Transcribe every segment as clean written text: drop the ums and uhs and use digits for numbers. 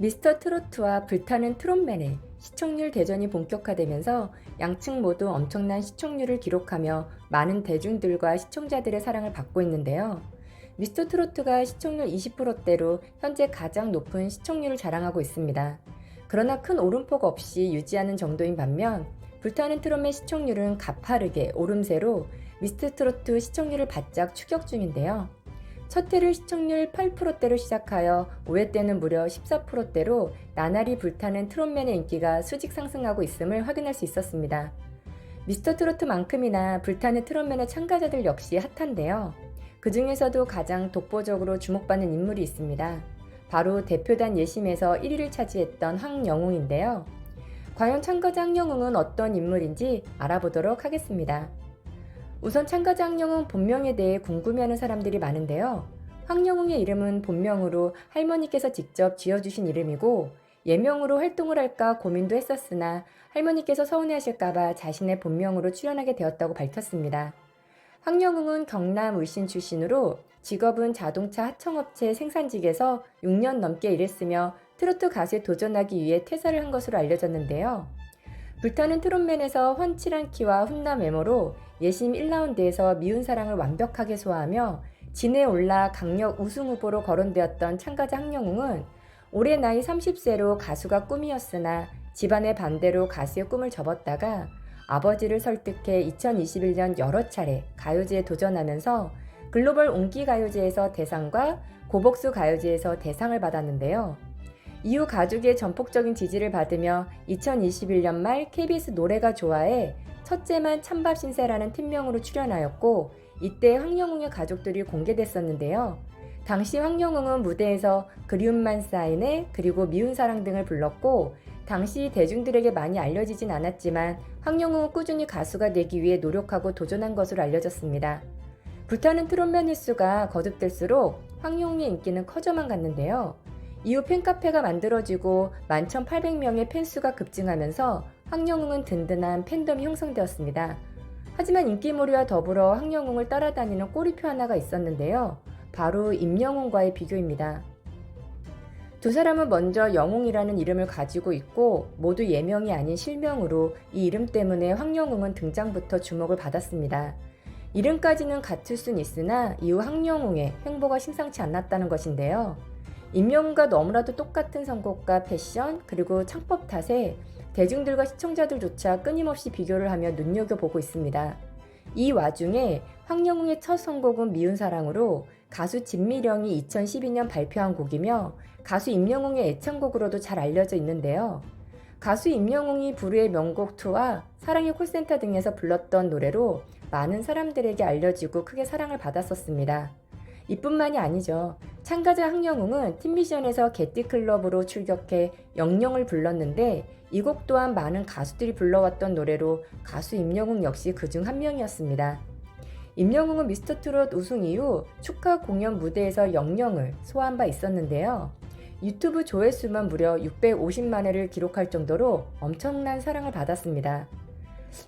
미스터 트로트와 불타는 트롯맨의 시청률 대전이 본격화되면서 양측 모두 엄청난 시청률을 기록하며 많은 대중들과 시청자들의 사랑을 받고 있는데요. 미스터 트로트가 시청률 20%대로 현재 가장 높은 시청률을 자랑하고 있습니다. 그러나 큰 오름폭 없이 유지하는 정도인 반면 불타는 트롯맨 시청률은 가파르게 오름세로 미스터 트로트 시청률을 바짝 추격 중인데요. 첫 회를 시청률 8%대로 시작하여 5회 때는 무려 14%대로 나날이 불타는 트롯맨의 인기가 수직 상승하고 있음을 확인할 수 있었습니다. 미스터 트로트만큼이나 불타는 트롯맨의 참가자들 역시 핫한데요. 그 중에서도 가장 독보적으로 주목받는 인물이 있습니다. 바로 대표단 예심에서 1위를 차지했던 황영웅인데요. 과연 참가자 황영웅은 어떤 인물인지 알아보도록 하겠습니다. 우선 참가자 황영웅 본명에 대해 궁금해하는 사람들이 많은데요. 황영웅의 이름은 본명으로 할머니께서 직접 지어주신 이름이고 예명으로 활동을 할까 고민도 했었으나 할머니께서 서운해하실까봐 자신의 본명으로 출연하게 되었다고 밝혔습니다. 황영웅은 경남 울신 출신으로 직업은 자동차 하청업체 생산직에서 6년 넘게 일했으며 트로트 가수에 도전하기 위해 퇴사를 한 것으로 알려졌는데요. 불타는 트롯맨에서 훤칠한 키와 훈남 외모로 예심 1라운드에서 미운 사랑을 완벽하게 소화하며 진에 올라 강력 우승 후보로 거론되었던 참가자 황영웅은 올해 나이 30세로 가수가 꿈이었으나 집안의 반대로 가수의 꿈을 접었다가 아버지를 설득해 2021년 여러 차례 가요제에 도전하면서 글로벌 온기가요제에서 대상과 고복수 가요제에서 대상을 받았는데요. 이후 가족의 전폭적인 지지를 받으며 2021년 말 KBS 노래가 좋아해 첫째만 찬밥 신세라는 팀명으로 출연하였고 이때 황영웅의 가족들이 공개됐었는데요. 당시 황영웅은 무대에서 그리움만 쌓이네 그리고 미운 사랑 등을 불렀고 당시 대중들에게 많이 알려지진 않았지만 황영웅은 꾸준히 가수가 되기 위해 노력하고 도전한 것으로 알려졌습니다. 불타는 트롯맨 횟수가 거듭될수록 황영웅의 인기는 커져만 갔는데요. 이후 팬카페가 만들어지고 11,800명의 팬수가 급증하면서 황영웅은 든든한 팬덤이 형성되었습니다. 하지만 인기몰이와 더불어 황영웅을 따라다니는 꼬리표 하나가 있었는데요. 바로 임영웅과의 비교입니다. 두 사람은 먼저 영웅이라는 이름을 가지고 있고 모두 예명이 아닌 실명으로 이 이름 때문에 황영웅은 등장부터 주목을 받았습니다. 이름까지는 같을 순 있으나 이후 황영웅의 행보가 심상치 않았다는 것인데요. 임영웅과 너무나도 똑같은 선곡과 패션 그리고 창법 탓에 대중들과 시청자들조차 끊임없이 비교를 하며 눈여겨보고 있습니다. 이 와중에 황영웅의 첫 선곡은 미운 사랑으로 가수 진미령이 2012년 발표한 곡이며 가수 임영웅의 애창곡으로도 잘 알려져 있는데요. 가수 임영웅이 불후의 명곡 2와 사랑의 콜센터 등에서 불렀던 노래로 많은 사람들에게 알려지고 크게 사랑을 받았었습니다. 이뿐만이 아니죠. 참가자 황영웅은 팀미션에서 개띠클럽으로 출격해 영영을 불렀는데 이 곡 또한 많은 가수들이 불러왔던 노래로 가수 임영웅 역시 그중 한 명이었습니다. 임영웅은 미스터트롯 우승 이후 축하 공연 무대에서 영영을 소화한 바 있었는데요. 유튜브 조회수만 무려 650만 회를 기록할 정도로 엄청난 사랑을 받았습니다.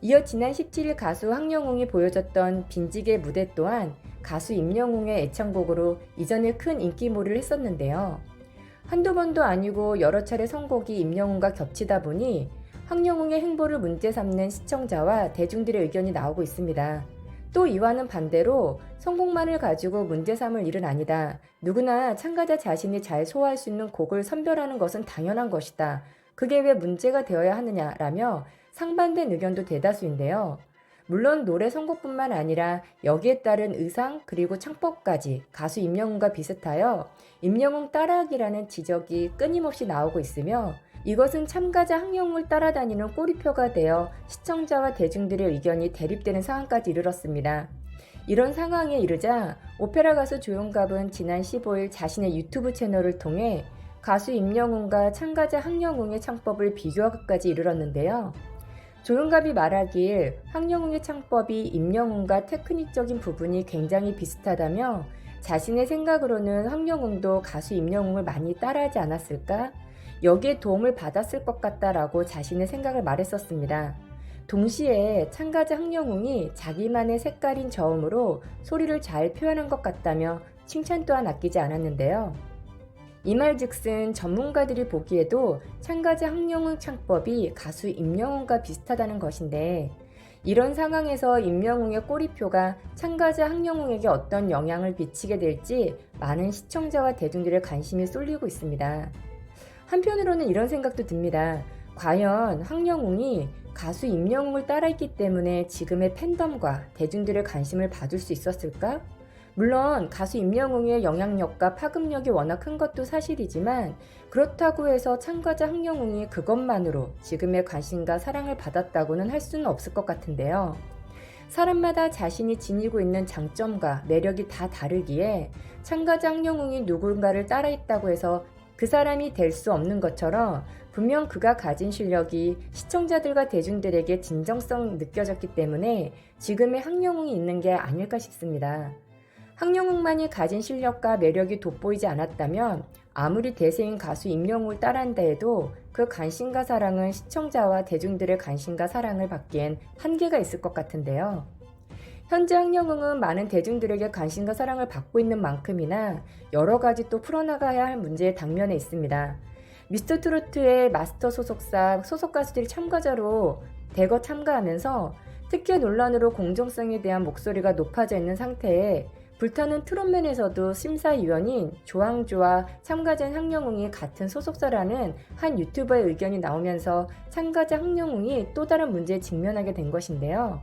이어 지난 17일 가수 황영웅이 보여줬던 빈지개 무대 또한 가수 임영웅의 애창곡으로 이전에 큰 인기몰이를 했었는데요. 한두 번도 아니고 여러 차례 선곡이 임영웅과 겹치다 보니 황영웅의 행보를 문제 삼는 시청자와 대중들의 의견이 나오고 있습니다. 또 이와는 반대로 선곡만을 가지고 문제 삼을 일은 아니다. 누구나 참가자 자신이 잘 소화할 수 있는 곡을 선별하는 것은 당연한 것이다. 그게 왜 문제가 되어야 하느냐라며 상반된 의견도 대다수인데요. 물론 노래 선곡뿐만 아니라 여기에 따른 의상 그리고 창법까지 가수 임영웅과 비슷하여 임영웅 따라하기라는 지적이 끊임없이 나오고 있으며 이것은 참가자 황영웅을 따라다니는 꼬리표가 되어 시청자와 대중들의 의견이 대립되는 상황까지 이르렀습니다. 이런 상황에 이르자 오페라 가수 조용갑은 지난 15일 자신의 유튜브 채널을 통해 가수 임영웅과 참가자 황영웅의 창법을 비교하기까지 이르렀는데요. 조용갑이 말하길 황영웅의 창법이 임영웅과 테크닉적인 부분이 굉장히 비슷하다며 자신의 생각으로는 황영웅도 가수 임영웅을 많이 따라하지 않았을까? 여기에 도움을 받았을 것 같다라고 자신의 생각을 말했었습니다. 동시에 참가자 황영웅이 자기만의 색깔인 저음으로 소리를 잘 표현한 것 같다며 칭찬 또한 아끼지 않았는데요. 이 말즉슨 전문가들이 보기에도 참가자 황영웅 창법이 가수 임영웅과 비슷하다는 것인데, 이런 상황에서 임영웅의 꼬리표가 참가자 황영웅에게 어떤 영향을 미치게 될지 많은 시청자와 대중들의 관심이 쏠리고 있습니다. 한편으로는 이런 생각도 듭니다. 과연 황영웅이 가수 임영웅을 따라했기 때문에 지금의 팬덤과 대중들의 관심을 받을 수 있었을까? 물론 가수 임영웅의 영향력과 파급력이 워낙 큰 것도 사실이지만, 그렇다고 해서 참가자 황영웅이 그것만으로 지금의 관심과 사랑을 받았다고는 할 수는 없을 것 같은데요. 사람마다 자신이 지니고 있는 장점과 매력이 다 다르기에 참가자 황영웅이 누군가를 따라했다고 해서 그 사람이 될 수 없는 것처럼, 분명 그가 가진 실력이 시청자들과 대중들에게 진정성 느껴졌기 때문에 지금의 황영웅이 있는 게 아닐까 싶습니다. 황영웅만이 가진 실력과 매력이 돋보이지 않았다면 아무리 대세인 가수 임영웅을 따라한다 해도 그 관심과 사랑은 시청자와 대중들의 관심과 사랑을 받기엔 한계가 있을 것 같은데요. 현재 황영웅은 많은 대중들에게 관심과 사랑을 받고 있는 만큼이나 여러 가지 또 풀어나가야 할 문제에 당면해 있습니다. 미스터트로트의 마스터 소속사 소속 가수들이 참가자로 대거 참가하면서 특혜 논란으로 공정성에 대한 목소리가 높아져 있는 상태에, 불타는 트롯맨에서도 심사위원인 조항조와 참가자인 황영웅이 같은 소속사라는 한 유튜버의 의견이 나오면서 참가자 황영웅이 또 다른 문제에 직면하게 된 것인데요.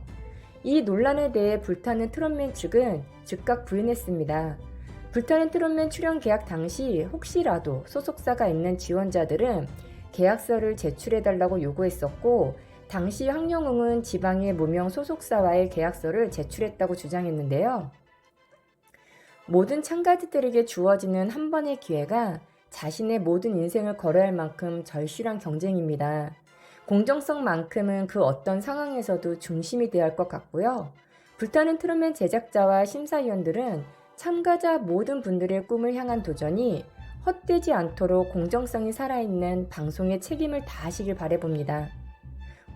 이 논란에 대해 불타는 트롯맨 측은 즉각 부인했습니다. 불타는 트롯맨 출연 계약 당시 혹시라도 소속사가 있는 지원자들은 계약서를 제출해달라고 요구했었고, 당시 황영웅은 지방의 무명 소속사와의 계약서를 제출했다고 주장했는데요. 모든 참가자들에게 주어지는 한 번의 기회가 자신의 모든 인생을 걸어야 할 만큼 절실한 경쟁입니다. 공정성만큼은 그 어떤 상황에서도 중심이 되어야 할 것 같고요. 불타는 트롯맨 제작자와 심사위원들은 참가자 모든 분들의 꿈을 향한 도전이 헛되지 않도록 공정성이 살아있는 방송에 책임을 다하시길 바라봅니다.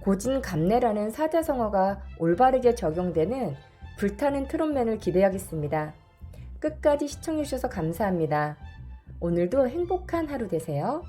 고진감래라는 사자성어가 올바르게 적용되는 불타는 트롯맨을 기대하겠습니다. 끝까지 시청해주셔서 감사합니다. 오늘도 행복한 하루 되세요.